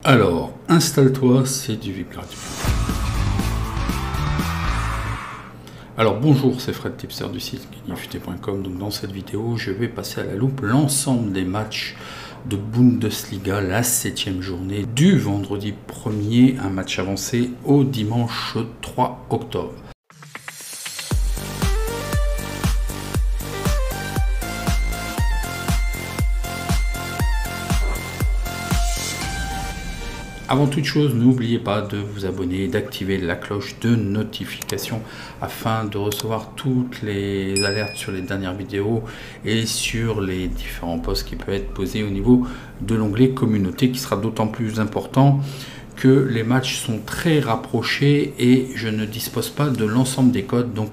Alors, installe-toi, c'est du VIP gratuit. Alors bonjour, c'est Fred Tipster du site gagnerfuté.com. Donc dans cette vidéo, je vais passer à la loupe l'ensemble des matchs de Bundesliga, la 7e journée du vendredi 1er, un match avancé au dimanche 3 octobre. Avant toute chose, n'oubliez pas de vous abonner, d'activer la cloche de notification afin de recevoir toutes les alertes sur les dernières vidéos et sur les différents posts qui peuvent être posés au niveau de l'onglet communauté, qui sera d'autant plus important que les matchs sont très rapprochés et je ne dispose pas de l'ensemble des codes. Donc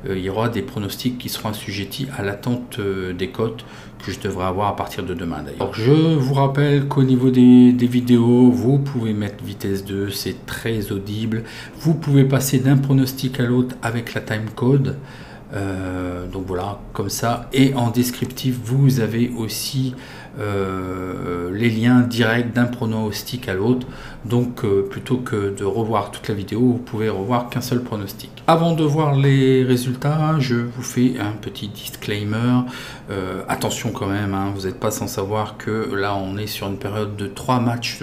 il y aura des pronostics qui seront assujettis à l'attente des codes que je devrais avoir à partir de demain d'ailleurs. Je vous rappelle qu'au niveau des vidéos, vous pouvez mettre vitesse 2, c'est très audible. Vous pouvez passer d'un pronostic à l'autre avec la timecode. Donc voilà, comme ça. Et en descriptif, vous avez aussi les liens directs d'un pronostic à l'autre. Donc plutôt que de revoir toute la vidéo, vous pouvez revoir qu'un seul pronostic. Avant de voir les résultats, je vous fais un petit disclaimer. Attention quand même, hein, vous n'êtes pas sans savoir que là on est sur une période de 3 matchs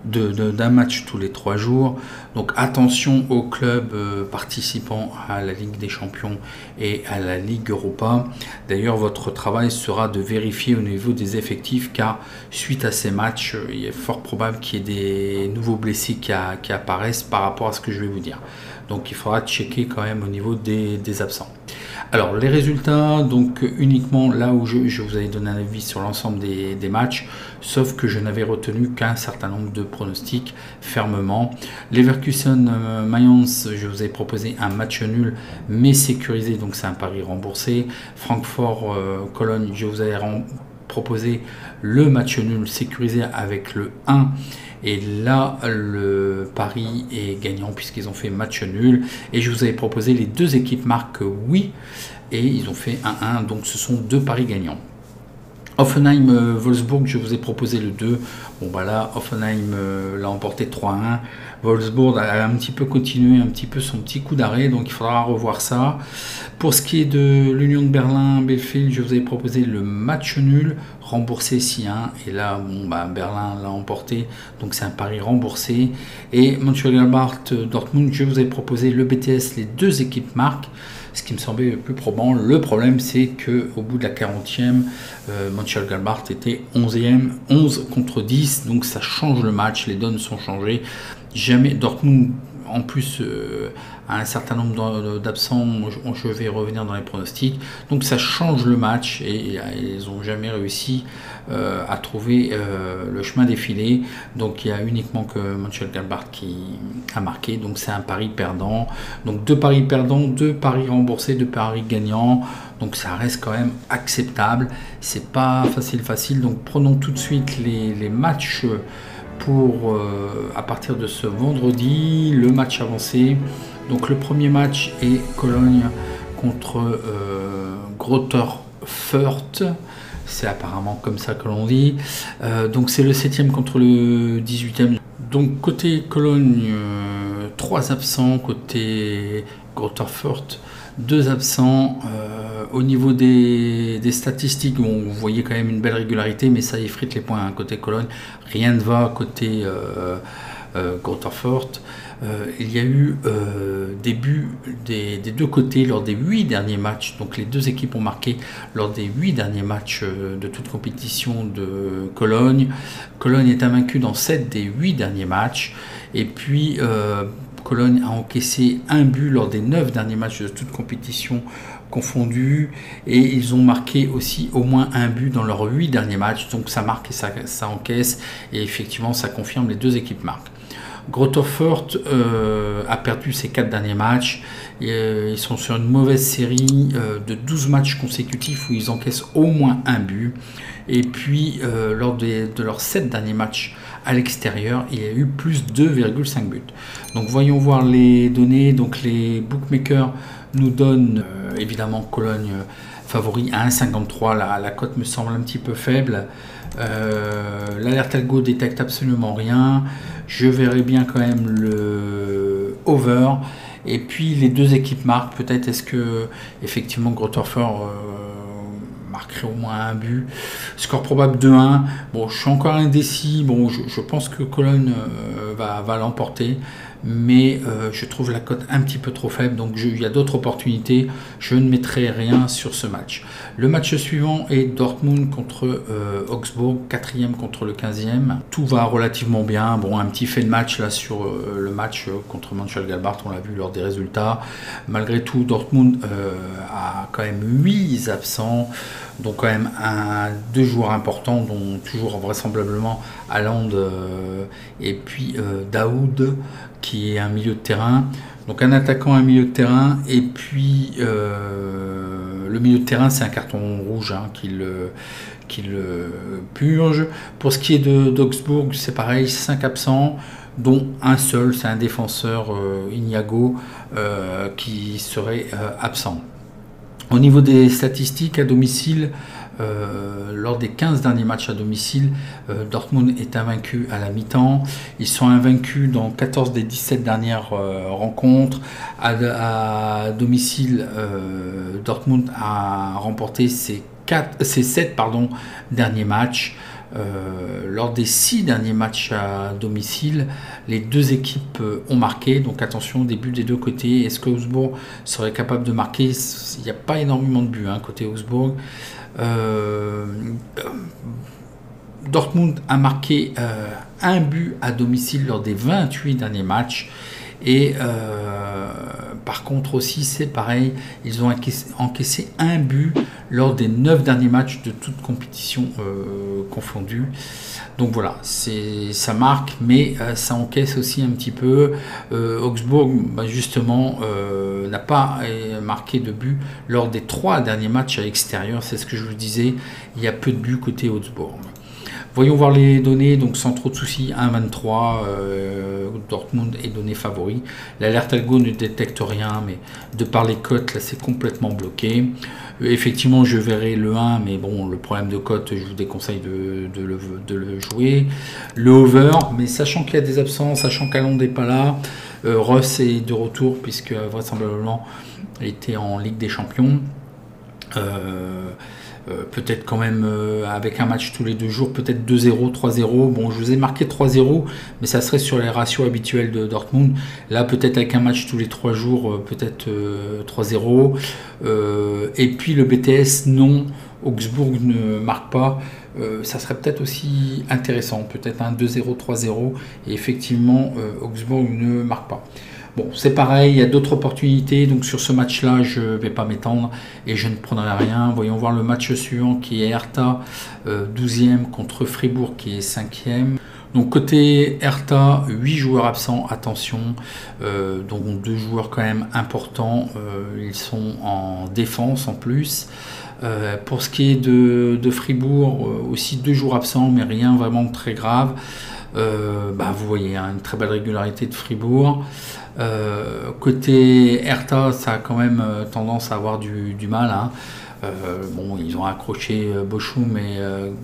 d'un match tous les 3 jours. Donc attention aux clubs participants à la Ligue des Champions et à la Ligue Europa. D'ailleurs, votre travail sera de vérifier au niveau des effectifs, car suite à ces matchs, il est fort probable qu'il y ait des nouveaux blessés qui apparaissent par rapport à ce que je vais vous dire. Donc il faudra checker quand même au niveau des absents. Alors les résultats, donc uniquement là où je vous avais donné un avis sur l'ensemble des matchs, sauf que je n'avais retenu qu'un certain nombre de pronostics fermement. Leverkusen Mayence, je vous ai proposé un match nul mais sécurisé, donc c'est un pari remboursé. Francfort Cologne, je vous avais proposé le match nul sécurisé avec le 1. Et là, le pari est gagnant puisqu'ils ont fait match nul. Et je vous avais proposé les deux équipes marquent oui. Et ils ont fait 1-1. Donc ce sont deux paris gagnants. Offenheim-Wolfsburg, je vous ai proposé le 2. Bon bah là, Offenheim l'a emporté 3-1. Wolfsburg a un petit peu continué, un petit peu son petit coup d'arrêt, donc il faudra revoir ça. Pour ce qui est de l'Union de Berlin-Bielefeld, je vous ai proposé le match nul, remboursé 6-1. Et là, bon bah Berlin l'a emporté, donc c'est un pari remboursé. Et Mönchengladbach-Dortmund, je vous ai proposé le BTS, les deux équipes marquent. Ce qui me semblait le plus probant. Le problème, c'est qu'au bout de la 40e, Mönchengladbach était 11e, 11 contre 10, donc ça change le match, les donnes sont changées. Jamais Dortmund, en plus, a un certain nombre d'absents, je vais revenir dans les pronostics, donc ça change le match et ils n'ont jamais réussi à trouver le chemin défilé. Donc il y a uniquement que Mönchengladbach qui a marqué, donc c'est un pari perdant. Donc deux paris perdants, deux paris remboursés, deux paris gagnants, donc ça reste quand même acceptable. C'est pas facile, donc prenons tout de suite les matchs pour à partir de ce vendredi, le match avancé. Donc le premier match est Cologne contre Greuther Fürth, c'est apparemment comme ça que l'on dit. Donc c'est le 7e contre le 18e. Donc côté Cologne, 3 absents, côté Greuther Fürth, 2 absents. Au niveau des statistiques, bon, vous voyez quand même une belle régularité, mais ça effrite les points. Côté Cologne, rien ne va. Côté Greuther Fürth, il y a eu des buts des deux côtés lors des 8 derniers matchs. Donc les deux équipes ont marqué lors des 8 derniers matchs de toute compétition de Cologne. Cologne est invaincue dans 7 des 8 derniers matchs. Et puis Cologne a encaissé un but lors des 9 derniers matchs de toute compétition confondue, et ils ont marqué aussi au moins un but dans leurs 8 derniers matchs. Donc ça marque et ça encaisse, et effectivement ça confirme, les deux équipes marquent. Greuther Fürth a perdu ses 4 derniers matchs. Ils sont sur une mauvaise série de 12 matchs consécutifs où ils encaissent au moins un but. Et puis lors de leurs 7 derniers matchs à l'extérieur, il y a eu plus 2,5 buts. Donc voyons voir les données. Donc les bookmakers nous donnent évidemment Cologne favori à 1,53. La cote me semble un petit peu faible. L'alerte algo détecte absolument rien. Je verrai bien quand même le over. Et puis les deux équipes marquent. Peut-être est-ce que effectivement Grotterfer marquerait au moins un but. Score probable 2-1. Bon, je suis encore indécis. Bon, je pense que Cologne va l'emporter. Mais je trouve la cote un petit peu trop faible, donc il y a d'autres opportunités. Je ne mettrai rien sur ce match. Le match suivant est Dortmund contre Augsbourg, 4e contre le 15e. Tout va relativement bien. Bon, un petit fait de match là sur le match contre Mönchengladbach, on l'a vu lors des résultats. Malgré tout, Dortmund a quand même 8 absents, donc quand même deux joueurs importants, dont toujours vraisemblablement Haaland et puis Daoud, qui est un milieu de terrain. Donc un attaquant, un milieu de terrain, et puis le milieu de terrain, c'est un carton rouge qui le purge. Pour ce qui est d'Augsbourg, c'est pareil, 5 absents, dont un seul, c'est un défenseur, Inigo, qui serait absent. Au niveau des statistiques à domicile, lors des 15 derniers matchs à domicile, Dortmund est invaincu à la mi-temps. Ils sont invaincus dans 14 des 17 dernières rencontres. À domicile, Dortmund a remporté ses 7 derniers matchs. Lors des 6 derniers matchs à domicile, les deux équipes ont marqué, donc attention, des buts des deux côtés. Est-ce que Augsbourg serait capable de marquer? Il n'y a pas énormément de buts côté Augsbourg. Dortmund a marqué un but à domicile lors des 28 derniers matchs. Et par contre aussi, c'est pareil, ils ont encaissé un but lors des 9 derniers matchs de toute compétition confondue. Donc voilà, ça marque, mais ça encaisse aussi un petit peu. Augsbourg, justement, n'a pas marqué de but lors des 3 derniers matchs à l'extérieur. C'est ce que je vous disais, il y a peu de buts côté Augsbourg. Voyons voir les données, donc sans trop de soucis, 1,23, Dortmund est donné favori. L'alerte algo ne détecte rien, mais de par les cotes, là c'est complètement bloqué. Effectivement, je verrai le 1, mais bon, le problème de cote, je vous déconseille de le jouer. Le over, mais sachant qu'il y a des absences, sachant qu'Haaland n'est pas là, Ross est de retour, puisque vraisemblablement il était en Ligue des Champions. Peut-être quand même avec un match tous les 2 jours, peut-être 2-0, 3-0. Bon, je vous ai marqué 3-0, mais ça serait sur les ratios habituels de Dortmund. Là, peut-être avec un match tous les 3 jours, peut-être 3-0. Et puis le BTS, non, Augsbourg ne marque pas. Ça serait peut-être aussi intéressant, peut-être un 2-0, 3-0. Et effectivement, Augsbourg ne marque pas. Bon, c'est pareil, il y a d'autres opportunités, donc sur ce match-là, je ne vais pas m'étendre et je ne prendrai rien. Voyons voir le match suivant qui est Hertha, 12e contre Fribourg qui est 5e. Donc côté Hertha, 8 joueurs absents, attention, donc 2 joueurs quand même importants, ils sont en défense en plus. Pour ce qui est de Fribourg, aussi 2 joueurs absents, mais rien vraiment très grave. Vous voyez, une très belle régularité de Fribourg. Côté Hertha, ça a quand même tendance à avoir du mal. Bon, ils ont accroché Bochum et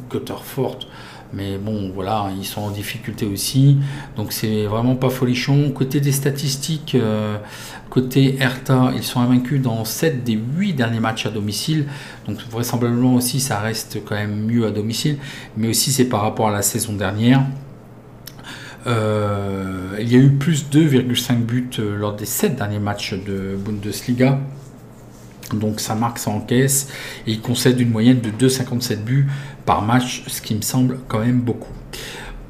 Grotterfer, mais bon, voilà, ils sont en difficulté aussi. Donc c'est vraiment pas folichon. Côté des statistiques, côté Hertha, ils sont invaincus dans 7 des 8 derniers matchs à domicile. Donc vraisemblablement aussi, ça reste quand même mieux à domicile. Mais aussi, c'est par rapport à la saison dernière. Il y a eu plus 2,5 buts lors des 7 derniers matchs de Bundesliga. Donc ça marque, ça encaisse. Et il concède une moyenne de 2,57 buts par match, ce qui me semble quand même beaucoup.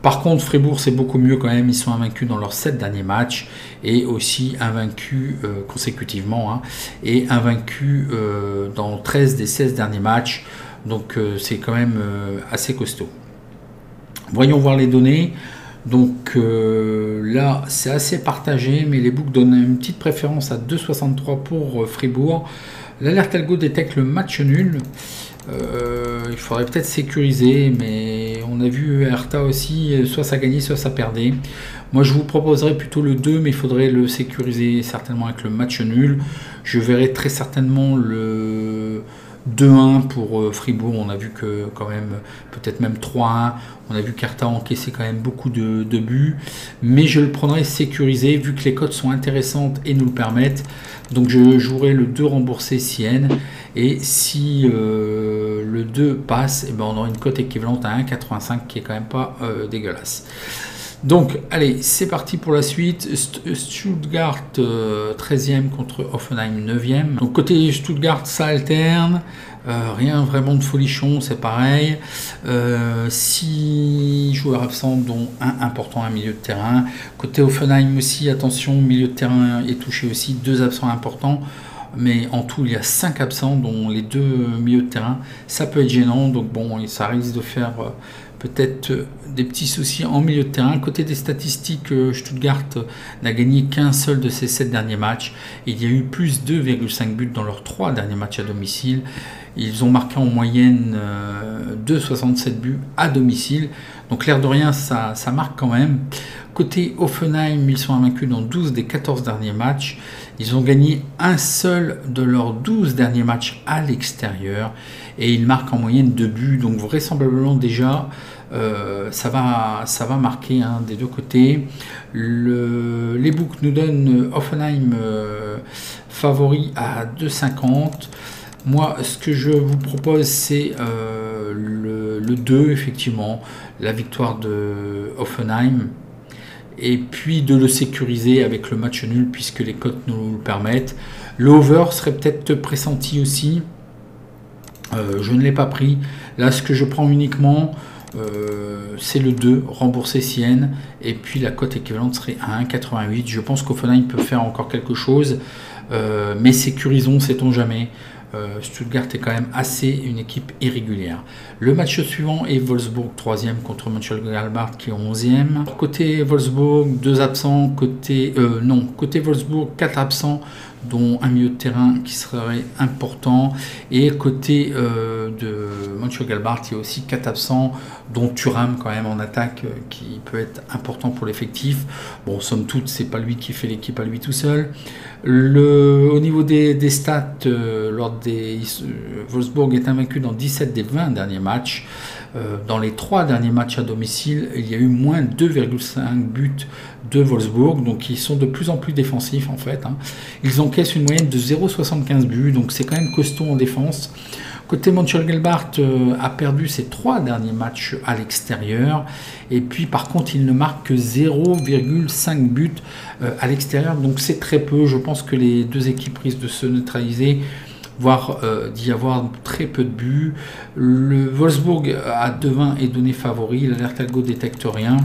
Par contre, Fribourg, c'est beaucoup mieux quand même. Ils sont invaincus dans leurs 7 derniers matchs et aussi invaincus consécutivement. Et invaincus dans 13 des 16 derniers matchs. Donc c'est quand même assez costaud. Voyons voir les données. Donc là, c'est assez partagé, mais les books donnent une petite préférence à 2,63 pour Fribourg. L'alerte algo détecte le match nul. Il faudrait peut-être sécuriser, mais on a vu Hertha aussi, soit ça gagnait, soit ça perdait. Moi, je vous proposerais plutôt le 2, mais il faudrait le sécuriser certainement avec le match nul. Je verrai très certainement 2-1 pour Fribourg, on a vu que quand même, peut-être même 3-1, on a vu qu'Hertha a encaissé quand même beaucoup de buts, mais je le prendrai sécurisé vu que les cotes sont intéressantes et nous le permettent. Donc je jouerai le 2 remboursé Sienne, et si le 2 passe, et ben on aura une cote équivalente à 1,85 qui est quand même pas dégueulasse. Donc allez, c'est parti pour la suite. Stuttgart 13e contre Hoffenheim 9e. Donc côté Stuttgart, ça alterne. Rien vraiment de folichon, c'est pareil. 6 joueurs absents, dont un important, un milieu de terrain. Côté Hoffenheim aussi, attention, milieu de terrain est touché aussi, 2 absents importants. Mais en tout, il y a 5 absents, dont les 2 milieux de terrain. Ça peut être gênant, donc bon, ça risque de faire peut-être des petits soucis en milieu de terrain. Côté des statistiques, Stuttgart n'a gagné qu'un seul de ses 7 derniers matchs. Il y a eu plus 2,5 buts dans leurs 3 derniers matchs à domicile. Ils ont marqué en moyenne 2,67 buts à domicile. Donc l'air de rien, ça marque quand même. Côté Hoffenheim, ils sont invaincus dans 12 des 14 derniers matchs. Ils ont gagné un seul de leurs 12 derniers matchs à l'extérieur. Et ils marquent en moyenne 2 buts. Donc vraisemblablement déjà, ça va marquer des deux côtés. Les books nous donnent Hoffenheim favori à 2,50. Moi, ce que je vous propose, c'est le 2, effectivement, la victoire de Hoffenheim, et puis de le sécuriser avec le match nul, puisque les cotes nous le permettent. Le over serait peut-être pressenti aussi. Je ne l'ai pas pris. Là, ce que je prends uniquement, c'est le 2, remboursé Sienne, et puis la cote équivalente serait à 1,88. Je pense qu'Hoffenheim peut faire encore quelque chose, mais sécurisons, sait-on jamais. Stuttgart est quand même assez une équipe irrégulière. Le match suivant est Wolfsburg 3e contre Mönchengladbach qui est 11e. Côté Wolfsburg, 2 absents. Côté Wolfsburg, 4 absents, dont un milieu de terrain qui serait important. Et côté de Mönchengladbach, il y a aussi 4 absents, dont Thuram quand même en attaque qui peut être important pour l'effectif. Bon, somme toute, c'est pas lui qui fait l'équipe à lui tout seul. Au niveau des stats, Wolfsburg est invaincu dans 17 des 20 derniers matchs. Dans les 3 derniers matchs à domicile, il y a eu moins 2,5 buts de Wolfsburg, donc ils sont de plus en plus défensifs en fait. Ils encaissent une moyenne de 0,75 buts, donc c'est quand même costaud en défense. Côté Mönchengladbach a perdu ses 3 derniers matchs à l'extérieur, et puis par contre il ne marque que 0,5 buts à l'extérieur, donc c'est très peu. Je pense que les deux équipes risquent de se neutraliser, voire d'y avoir très peu de buts. Le Wolfsburg à 2,20 est donné favori, l'alerte algo détecte rien.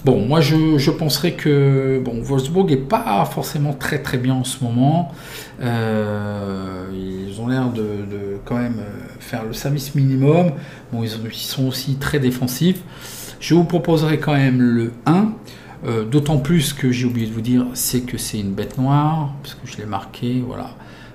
Bon, moi je penserais que Wolfsburg n'est pas forcément très très bien en ce moment. Ils ont l'air de quand même faire le service minimum. Bon, ils sont aussi très défensifs. Je vous proposerai quand même le 1. D'autant plus que j'ai oublié de vous dire, c'est que c'est une bête noire, parce que je l'ai marqué,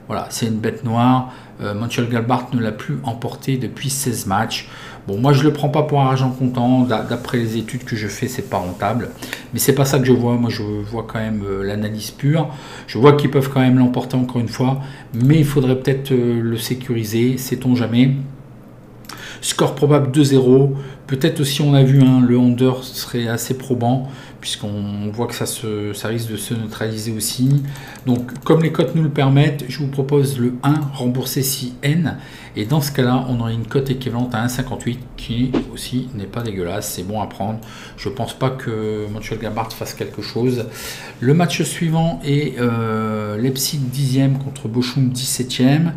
voilà, c'est une bête noire. Mönchengladbach ne l'a plus emporté depuis 16 matchs. Bon, moi je le prends pas pour un argent comptant. D'après les études que je fais, c'est pas rentable. Mais c'est pas ça que je vois. Moi, je vois quand même l'analyse pure. Je vois qu'ils peuvent quand même l'emporter encore une fois, mais il faudrait peut-être le sécuriser. Sait-on jamais. Score probable 2-0. Peut-être aussi, on a vu, le under serait assez probant, puisqu'on voit que ça risque de se neutraliser aussi. Donc, comme les cotes nous le permettent, je vous propose le 1 remboursé si N. Et dans ce cas-là, on aurait une cote équivalente à 1,58 qui aussi n'est pas dégueulasse. C'est bon à prendre. Je ne pense pas que Mönchengladbach fasse quelque chose. Le match suivant est Leipzig 10e contre Bochum 17e.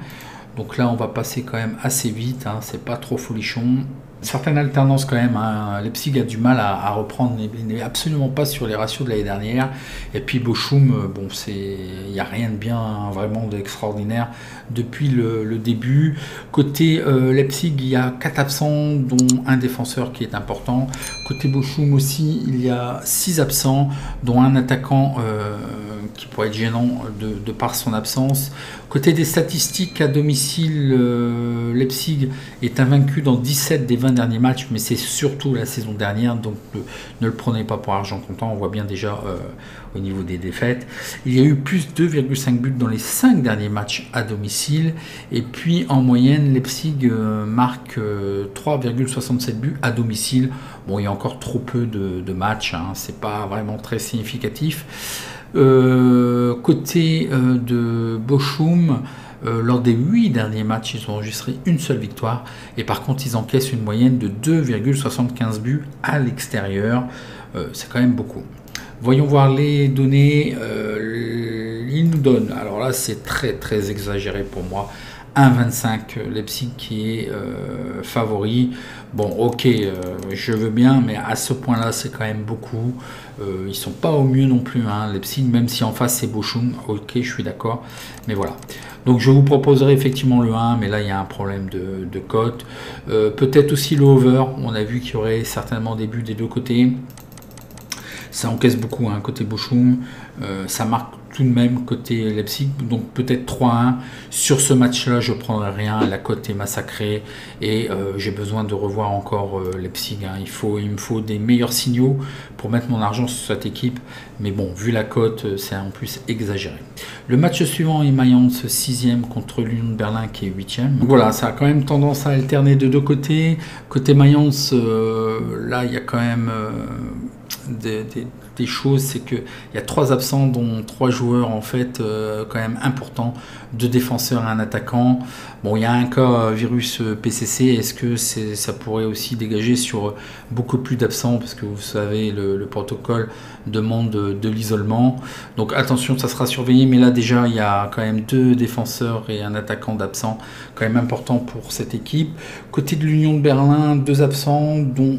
Donc là, on va passer quand même assez vite, c'est pas trop folichon. Certaines alternances quand même, Leipzig a du mal à reprendre, il n'est absolument pas sur les ratios de l'année dernière. Et puis Bochum, il n'y a rien de bien, vraiment d'extraordinaire depuis le début. Côté Leipzig, il y a 4 absents, dont un défenseur qui est important. Côté Bochum aussi, il y a 6 absents, dont un attaquant qui pourrait être gênant de par son absence. Côté des statistiques à domicile, Leipzig est invaincu dans 17 des 20 derniers matchs, mais c'est surtout la saison dernière, donc ne le prenez pas pour argent comptant, on voit bien déjà au niveau des défaites. Il y a eu plus 2,5 buts dans les 5 derniers matchs à domicile, et puis en moyenne, Leipzig marque 3,67 buts à domicile. Bon, il y a encore trop peu de matchs, hein, c'est pas vraiment très significatif. Côté de Bochum, lors des 8 derniers matchs, ils ont enregistré une seule victoire, et par contre ils encaissent une moyenne de 2,75 buts à l'extérieur. C'est quand même beaucoup. Voyons voir les données. Il nous donne, alors là c'est très exagéré pour moi, 1,25 Leipzig qui est favori. Bon, ok, je veux bien, mais à ce point-là, c'est quand même beaucoup. Ils sont pas au mieux non plus, hein, Leipzig, même si en face c'est Bochum. Ok, je suis d'accord, mais voilà. Donc je vous proposerai effectivement le 1, mais là il y a un problème de cote. Peut-être aussi le over. On a vu qu'il y aurait certainement des buts des deux côtés. Ça encaisse beaucoup, hein, côté Bochum. Ça marque tout de même côté Leipzig, donc peut-être 3-1. Sur ce match-là, je ne prendrai rien. La cote est massacrée et j'ai besoin de revoir encore Leipzig. Hein. Il me faut des meilleurs signaux pour mettre mon argent sur cette équipe. Mais bon, vu la cote, c'est en plus exagéré. Le match suivant est Mayence 6e contre l'Union de Berlin qui est 8e. Donc voilà, ça a quand même tendance à alterner de deux côtés. Côté Mayence, là, il y a quand même des choses, c'est qu'il y a 3 absents, dont 3 joueurs en fait quand même importants, 2 défenseurs et un attaquant. Bon, il y a un cas virus PCC, est-ce que ça pourrait aussi dégager sur beaucoup plus d'absents, parce que vous savez, le protocole demande de l'isolement. Donc attention, ça sera surveillé, mais là déjà, il y a quand même 2 défenseurs et un attaquant d'absents, quand même important pour cette équipe. Côté de l'Union de Berlin, 2 absents, dont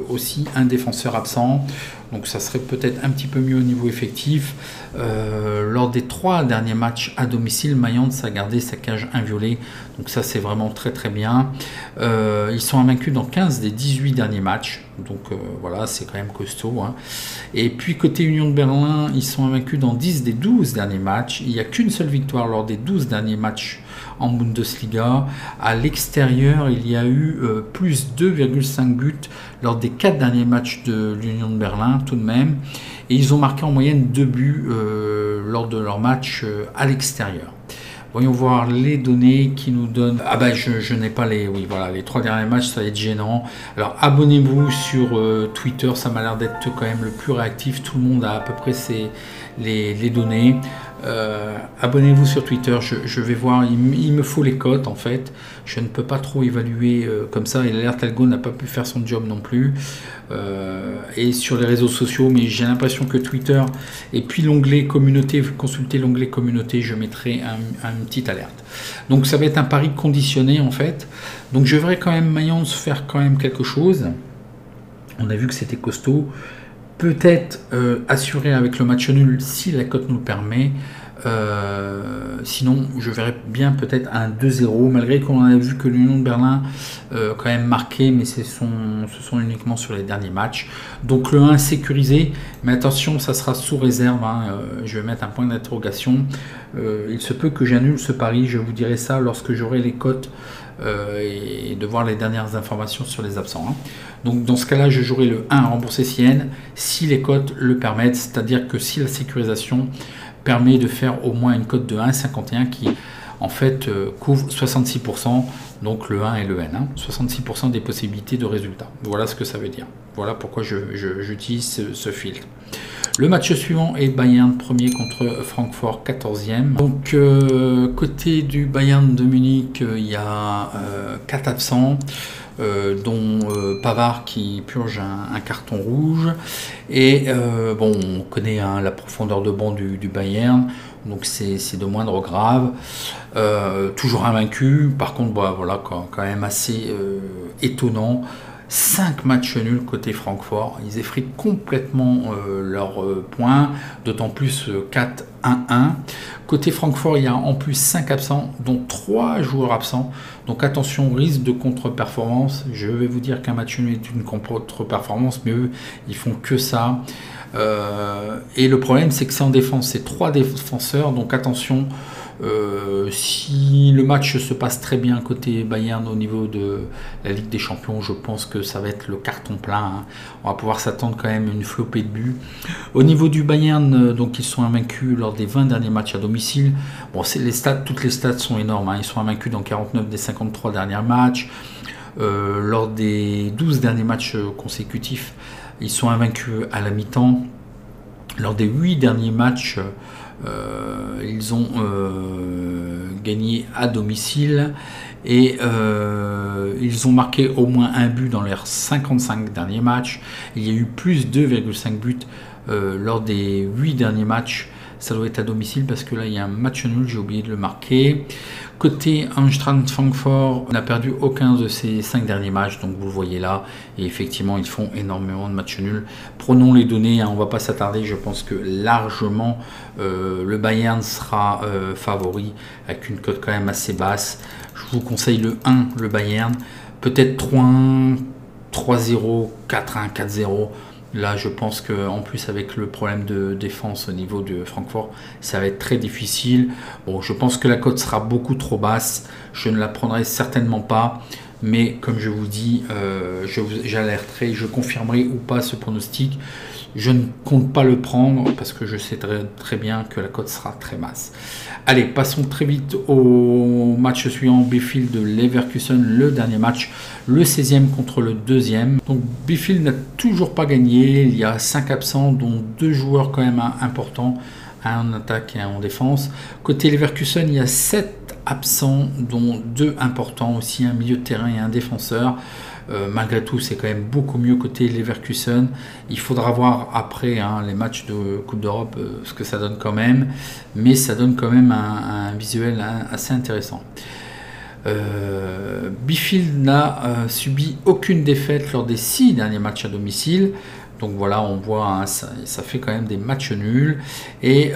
aussi un défenseur absent. Donc ça serait peut-être un petit peu mieux au niveau effectif. Lors des 3 derniers matchs à domicile, Mayence a gardé sa cage inviolée. Donc ça c'est vraiment très bien. Ils sont invaincus dans 15 des 18 derniers matchs. Donc voilà, c'est quand même costaud. Hein. Et puis côté Union de Berlin, ils sont invaincus dans 10 des 12 derniers matchs. Il n'y a qu'une seule victoire lors des 12 derniers matchs en Bundesliga. À l'extérieur, il y a eu plus 2,5 buts lors des 4 derniers matchs de l'Union de Berlin tout de même. Et ils ont marqué en moyenne 2 buts lors de leur match à l'extérieur. Voyons voir les données qui nous donnent. Ah ben je n'ai pas les. Oui voilà, les 3 derniers matchs, ça va être gênant. Alors abonnez-vous sur Twitter, ça m'a l'air d'être quand même le plus réactif. Tout le monde a à peu près les données. Abonnez-vous sur Twitter, je vais voir, il me faut les cotes en fait, je ne peux pas trop évaluer comme ça, et l'Alert Algo n'a pas pu faire son job non plus, et sur les réseaux sociaux, mais j'ai l'impression que Twitter, et puis l'onglet communauté, consultez l'onglet communauté, je mettrai une petite alerte. Donc ça va être un pari conditionné en fait, donc je verrai quand même Mayence faire quand même quelque chose. On a vu que c'était costaud. Peut-être assurer avec le match nul si la cote nous le permet. Sinon, je verrais bien peut-être un 2-0, malgré qu'on a vu que l'Union de Berlin quand même marqué, mais ce sont uniquement sur les derniers matchs. Donc le 1 sécurisé, mais attention, ça sera sous réserve. Hein, je vais mettre un point d'interrogation. Il se peut que j'annule ce pari, je vous dirai ça lorsque j'aurai les cotes et de voir les dernières informations sur les absents. Hein. Donc dans ce cas-là, je jouerai le 1 remboursé CN si les cotes le permettent, c'est-à-dire que si la sécurisation permet de faire au moins une cote de 1,51 qui en fait couvre 66%, donc le 1 et le N, hein, 66% des possibilités de résultats. Voilà ce que ça veut dire. Voilà pourquoi j'utilise ce filtre. Le match suivant est Bayern premier contre Francfort 14e. Donc côté du Bayern de Munich, il y a 4 absents. Dont Pavard qui purge un carton rouge, et bon, on connaît hein, la profondeur de banc du Bayern, donc c'est de moindre grave. Toujours invaincu, par contre bah, voilà, quand même assez étonnant. 5 matchs nuls côté Francfort, ils effritent complètement leurs points, d'autant plus 4-1-1. Côté Francfort, il y a en plus 5 absents, dont 3 joueurs absents. Donc attention, risque de contre-performance. Je vais vous dire qu'un match nul est une contre-performance, mais eux, ils font que ça. Et le problème, c'est que c'est en défense, c'est 3 défenseurs, donc attention. Si le match se passe très bien côté Bayern au niveau de la Ligue des Champions, je pense que ça va être le carton plein, hein. On va pouvoir s'attendre quand même à une flopée de buts. Au niveau du Bayern, donc ils sont invaincus lors des 20 derniers matchs à domicile. Bon, toutes les stats sont énormes, hein. Ils sont invaincus dans 49 des 53 derniers matchs. Lors des 12 derniers matchs consécutifs, ils sont invaincus à la mi-temps. Lors des 8 derniers matchs, ils ont gagné à domicile et ils ont marqué au moins un but dans leurs 55 derniers matchs. Il y a eu plus 2,5 buts lors des 8 derniers matchs. Ça doit être à domicile parce que là il y a un match nul, j'ai oublié de le marquer. Côté Eintracht Francfort, on n'a perdu aucun de ces 5 derniers matchs, donc vous le voyez là, et effectivement ils font énormément de matchs nuls. Prenons les données, hein, on ne va pas s'attarder, je pense que largement le Bayern sera favori avec une cote quand même assez basse. Je vous conseille le 1, le Bayern, peut-être 3-1, 3-0, 4-1, 4-0. Là, je pense qu'en plus, avec le problème de défense au niveau de Francfort, ça va être très difficile. Bon, je pense que la cote sera beaucoup trop basse. Je ne la prendrai certainement pas. Mais comme je vous dis, j'alerterai, je confirmerai ou pas ce pronostic. Je ne compte pas le prendre parce que je sais très bien que la cote sera très basse. Allez, passons très vite au match suivant, Bielefeld de Leverkusen, le dernier match, le 16e contre le 2e. Donc Bielefeld n'a toujours pas gagné, il y a 5 absents, dont 2 joueurs quand même importants, un en attaque et un en défense. Côté Leverkusen, il y a 7 absents, dont 2 importants aussi, un milieu de terrain et un défenseur. Malgré tout, c'est quand même beaucoup mieux côté Leverkusen. Il faudra voir après les matchs de Coupe d'Europe ce que ça donne quand même. Mais ça donne quand même un visuel assez intéressant. Bielefeld n'a subi aucune défaite lors des 6 derniers matchs à domicile. Donc voilà, on voit, ça fait quand même des matchs nuls. Et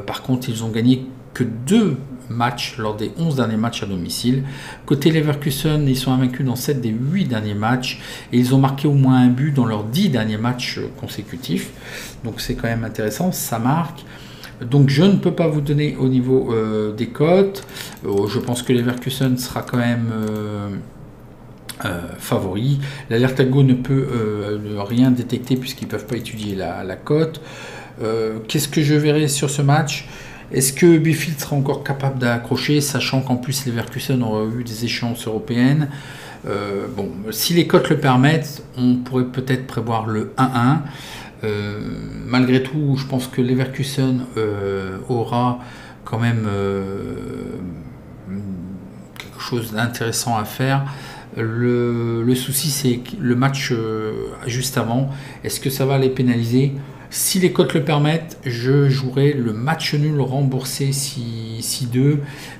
par contre, ils ont gagné que 2 matchs lors des 11 derniers matchs à domicile. Côté Leverkusen, ils sont invaincus dans 7 des 8 derniers matchs et ils ont marqué au moins un but dans leurs 10 derniers matchs consécutifs. Donc c'est quand même intéressant, ça marque. Donc je ne peux pas vous donner au niveau des cotes. Je pense que Leverkusen sera quand même favori. L'alerte algo ne peut rien détecter puisqu'ils ne peuvent pas étudier la cote. Qu'est-ce que je verrai sur ce match ? Est-ce que Bielefeld sera encore capable d'accrocher, sachant qu'en plus Leverkusen aura eu des échéances européennes? Bon, si les cotes le permettent, on pourrait peut-être prévoir le 1-1. Malgré tout, je pense que Leverkusen aura quand même quelque chose d'intéressant à faire. Le souci, c'est le match juste avant. Est-ce que ça va les pénaliser? Si les cotes le permettent, je jouerai le match nul remboursé 6-2,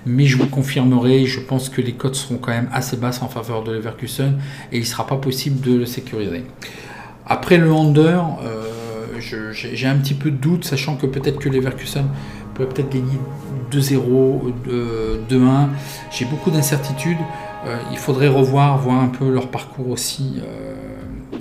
mais je vous confirmerai, je pense que les cotes seront quand même assez basses en faveur de Leverkusen et il ne sera pas possible de le sécuriser. Après le under, j'ai un petit peu de doute, sachant que peut-être que Leverkusen peut peut-être gagner 2-0, 2-1. J'ai beaucoup d'incertitudes. Il faudrait voir un peu leur parcours aussi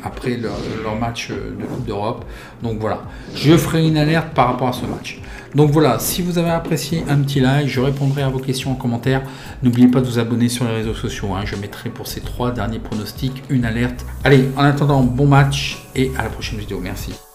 après leur match de Coupe d'Europe. Donc voilà, je ferai une alerte par rapport à ce match. Donc voilà, si vous avez apprécié, un petit like, je répondrai à vos questions en commentaire. N'oubliez pas de vous abonner sur les réseaux sociaux, hein. Je mettrai pour ces 3 derniers pronostics une alerte. Allez, en attendant, bon match et à la prochaine vidéo. Merci.